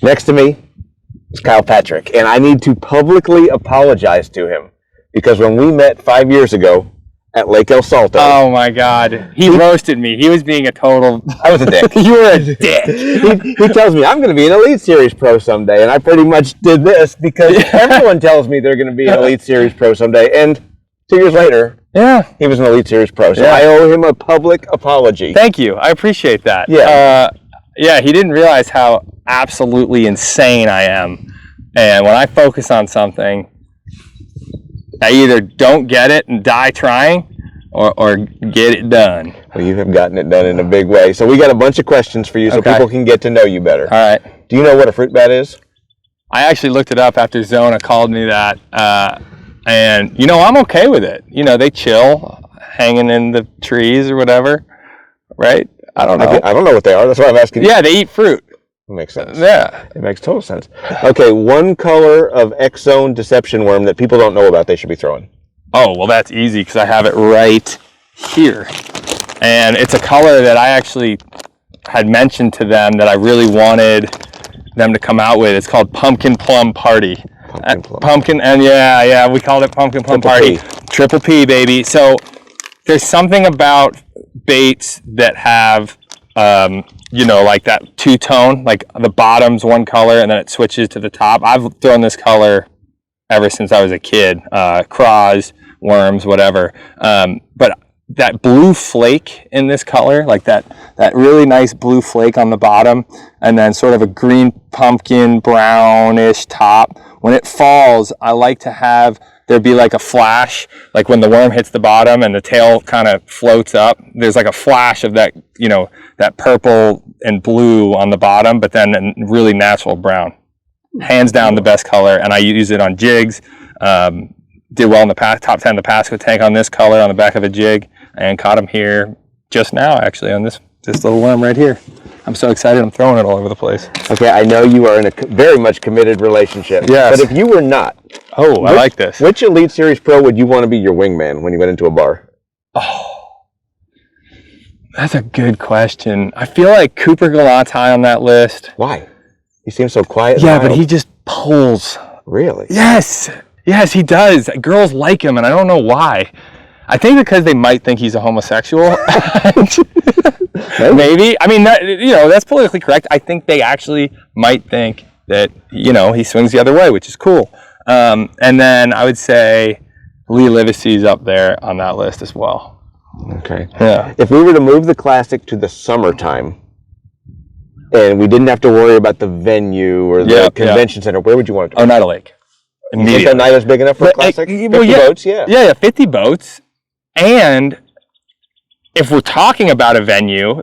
Next to me is Kyle Patrick, and I need to publicly apologize to him because when we met 5 years ago at Lake El Salto. Oh my God. He roasted me. He was being a total... I was a dick. You were a dick. He tells me I'm going to be an Elite Series pro someday, and I pretty much did this because everyone tells me they're going to be an Elite Series pro someday, and 2 years later, he was an Elite Series pro, so I owe him a public apology. Thank you. I appreciate that. Yeah. He didn't realize how absolutely insane I am. And when I focus on something, I either don't get it and die trying or get it done. Well, you have gotten it done in a big way. So we got a bunch of questions for you so people can get to know you better. All right. Do you know what a fruit bat is? I actually looked it up after Zona called me that. And, I'm okay with it. They chill, hanging in the trees or whatever, right? I don't know. I don't know what they are. That's why I'm asking. Yeah, they eat fruit. It makes sense. Yeah. It makes total sense. Okay, one color of X-Zone deception worm that people don't know about they should be throwing. Oh, well, that's easy because I have it right here. And it's a color that I actually had mentioned to them that I really wanted them to come out with. It's called Pumpkin Plum Party. Pumpkin, and we called it Pumpkin Plum Party. Triple P, baby. So there's something about baits that have, like that two-tone, like the bottom's one color and then it switches to the top. I've thrown this color ever since I was a kid, craws, worms, whatever. But that blue flake in this color, like that really nice blue flake on the bottom, and then sort of a green pumpkin brownish top. When it falls, I like to have there be like a flash, like when the worm hits the bottom and the tail kind of floats up, there's like a flash of that, that purple and blue on the bottom, but then a really natural brown. Hands down the best color, and I use it on jigs. Did well in the top 10 in the Pasco tank on this color on the back of a jig, and caught him here just now, actually, on this little worm right here. I'm so excited, I'm throwing it all over the place. Okay, I know you are in a very much committed relationship. Yes. But if you were not, I like this. Which Elite Series pro would you want to be your wingman when you went into a bar? Oh, that's a good question. I feel like Cooper Gallant's high on that list. Why? He seems so quiet. Yeah, but he just pulls. Really? Yes, he does. Girls like him, and I don't know why. I think because they might think he's a homosexual. Maybe. I mean, that's politically correct. I think they actually might think that, he swings the other way, which is cool. And then I would say Lee Livesey's up there on that list as well. Okay. Yeah. If we were to move the Classic to the summertime, and we didn't have to worry about the venue or the convention center, where would you want it to be? Oneida Lake. You think Oneida's big enough for a Classic? 50 boats, yeah. Yeah, 50 boats. And if we're talking about a venue,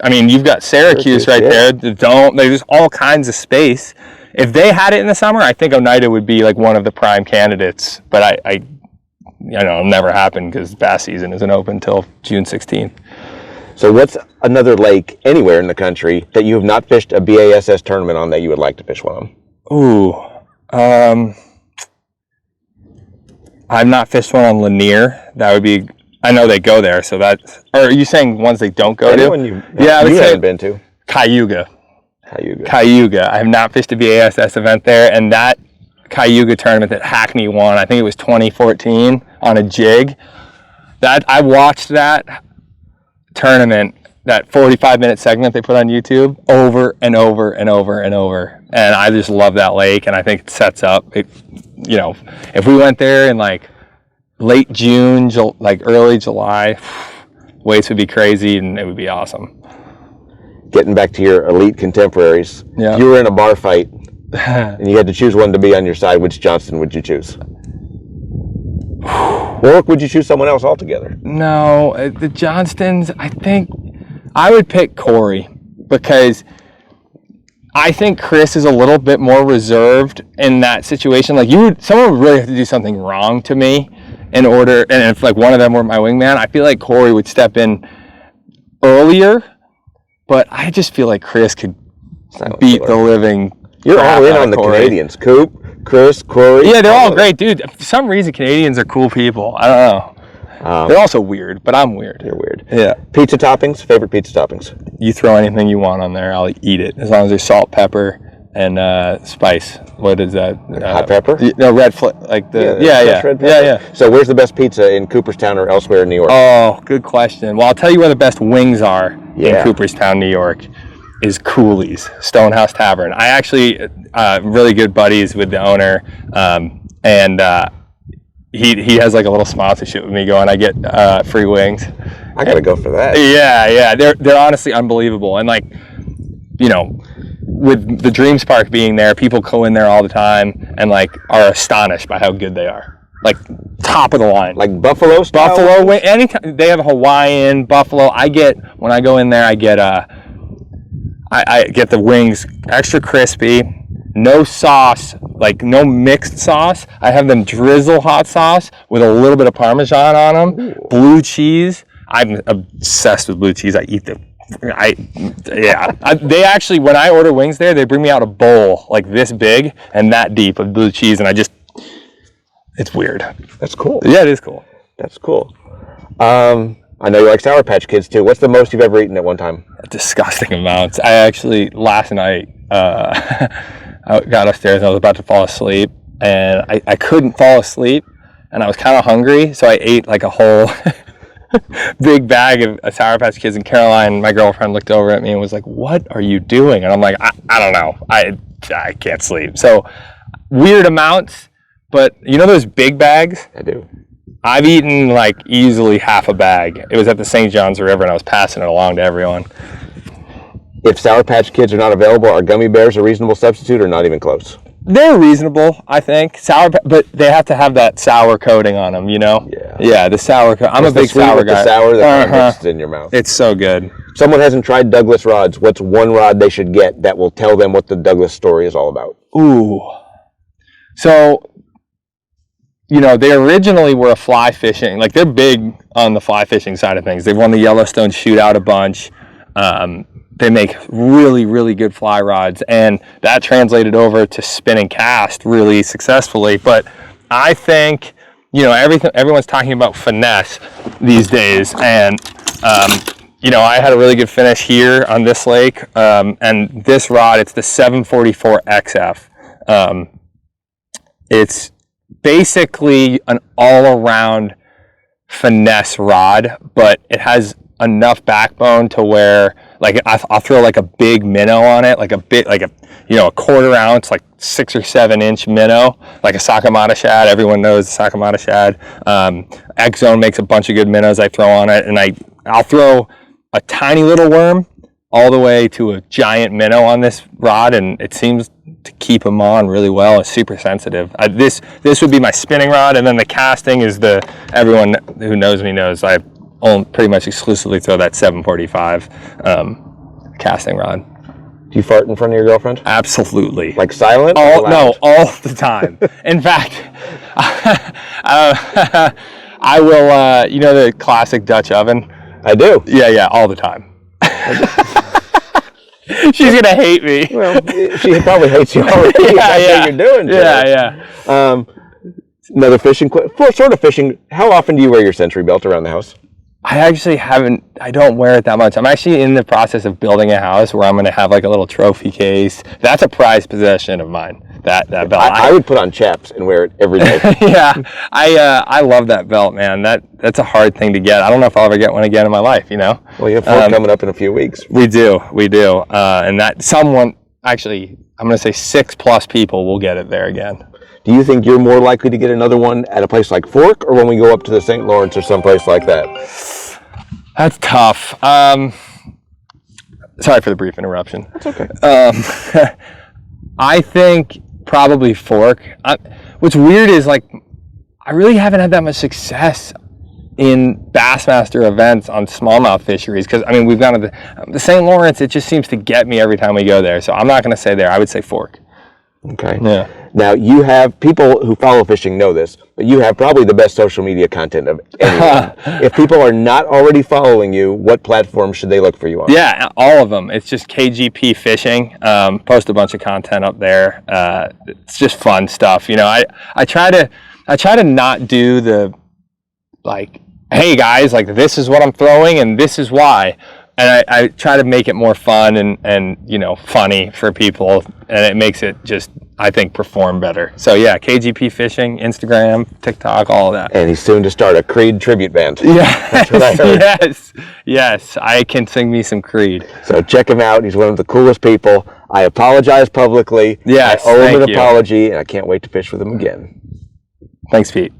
you've got Syracuse right there, the Dome, there's all kinds of space. If they had it in the summer, I think Oneida would be like one of the prime candidates. But it'll never happen because bass season isn't open until June 16th. So what's another lake anywhere in the country that you have not fished a BASS tournament on that you would like to fish one on? Ooh, I've not fished one on Lanier. That would be, I know they go there, so that, or are you saying ones they don't go to? You haven't been to? Cayuga. I have not fished a BASS event there, and that Cayuga tournament that Hackney won, I think it was 2014 on a jig. I watched that tournament, that 45-minute segment they put on YouTube over and over and over and over. And I just love that lake, and I think it sets up. If we went there in like late June, like early July, weights would be crazy, and it would be awesome. Getting back to your elite contemporaries, if you were in a bar fight and you had to choose one to be on your side, which Johnston would you choose? Or would you choose someone else altogether? No, the Johnstons, I think I would pick Corey because I think Chris is a little bit more reserved in that situation. Like someone would really have to do something wrong to me in order, and if like one of them were my wingman, I feel like Corey would step in earlier, but I just feel like Chris could beat the living. You're all in on the Corey. Canadians. Coop, Chris, Corey. Yeah, they're all great, dude. For some reason, Canadians are cool people. I don't know. They're also weird, but I'm weird. You're weird. Yeah. Pizza toppings? Favorite pizza toppings? You throw anything you want on there, I'll eat it. As long as there's salt, pepper, spice. What is that? Hot pepper? No, red like the red pepper. Yeah. So where's the best pizza in Cooperstown or elsewhere in New York? Oh, good question. Well, I'll tell you where the best wings are in Cooperstown, New York. Is Cooley's Stonehouse Tavern. I actually really good buddies with the owner, and he has like a little sponsorship with me going. I get free wings. I gotta go for that. Yeah, they're honestly unbelievable, and like, you know, with the Dreams Park being there, people go in there all the time and like are astonished by how good they are. Like top of the line. Like Buffalo style? Buffalo wing. Anytime they have Hawaiian, Buffalo. When I go in there, I get I get the wings extra crispy, no sauce, like no mixed sauce. I have them drizzle hot sauce with a little bit of Parmesan on them. Ooh. Blue cheese. I'm obsessed with blue cheese. I eat them. They actually, when I order wings there, they bring me out a bowl like this big and that deep of blue cheese, and it's weird. That's cool. Yeah, it is cool. That's cool. I know you like Sour Patch Kids too. What's the most you've ever eaten at one time? Disgusting amounts. I actually, last night, I got upstairs and I was about to fall asleep, and I couldn't fall asleep, and I was kind of hungry, so I ate like a whole big bag of Sour Patch Kids, and Caroline, my girlfriend, looked over at me and was like, "What are you doing?" And I'm like, I don't know. I can't sleep. So weird amounts, but you know those big bags? I do. I've eaten like easily half a bag. It was at the St. Johns River, and I was passing it along to everyone. If Sour Patch Kids are not available, are gummy bears a reasonable substitute or not even close? They're reasonable, I think. But they have to have that sour coating on them, you know? Yeah, the sour coating. I'm a big sour guy. The sour that kind of mixes in your mouth. It's so good. Someone hasn't tried Douglas rods. What's one rod they should get that will tell them what the Douglas story is all about? Ooh. So, you know, they originally were a fly fishing. Like, they're big on the fly fishing side of things. They've won the Yellowstone Shootout a bunch. They make really, really good fly rods, and that translated over to spin and cast really successfully. But I think, you know, everyone's talking about finesse these days, and you know, I had a really good finish here on this lake, and this rod, it's the 744 XF. It's basically an all-around finesse rod, but it has enough backbone to where, like, I'll throw like a big minnow on it, like a quarter ounce, like 6 or 7 inch minnow, like a Sakamata shad. Everyone knows the Sakamata shad. X Zone makes a bunch of good minnows I throw on it, and I'll throw a tiny little worm all the way to a giant minnow on this rod, and it seems to keep them on really well. It's super sensitive. This would be my spinning rod, and then the casting is everyone who knows me knows I pretty much exclusively throw that 745 casting rod. Do you fart in front of your girlfriend? Absolutely. Like silent? No, all the time. In fact, I will, you know the classic Dutch oven? I do. Yeah, all the time. She's going to hate me. Well, she probably hates you already. Yeah. What you're doing. Yeah. Another fishing, sort of fishing. How often do you wear your Century belt around the house? I actually I don't wear it that much. I'm actually in the process of building a house where I'm going to have like a little trophy case. That's a prized possession of mine, that belt. I would put on chaps and wear it every day. Yeah, I love that belt, man. That's a hard thing to get. I don't know if I'll ever get one again in my life, you know? Well, you have four coming up in a few weeks. We do. And that someone, actually, I'm going to say 6+ people will get it there again. Do you think you're more likely to get another one at a place like Fork, or when we go up to the St. Lawrence or someplace like that? That's tough. Sorry for the brief interruption. That's okay. I think probably Fork. What's weird is, like, I really haven't had that much success in Bassmaster events on smallmouth fisheries, because, I mean, we've gone to the St. Lawrence. It just seems to get me every time we go there. So I'm not going to say there. I would say Fork. Okay. Yeah. Now, you have, people who follow fishing know this, but you have probably the best social media content of anyone. If people are not already following you, what platform should they look for you on? Yeah, all of them. It's just KGP Fishing. Post a bunch of content up there. It's just fun stuff. You know, I try to not do the, like, hey guys, like, this is what I'm throwing and this is why. And I try to make it more fun and you know, funny for people, and it makes it just, I think, perform better. So yeah, KGP Fishing, Instagram, TikTok, all of that. And he's soon to start a Creed tribute band. Yeah, That's what I heard. yes, I can sing me some Creed. So check him out. He's one of the coolest people. I apologize publicly. Yes, I owe him thank an you. apology, and I can't wait to fish with him again. Thanks, Pete.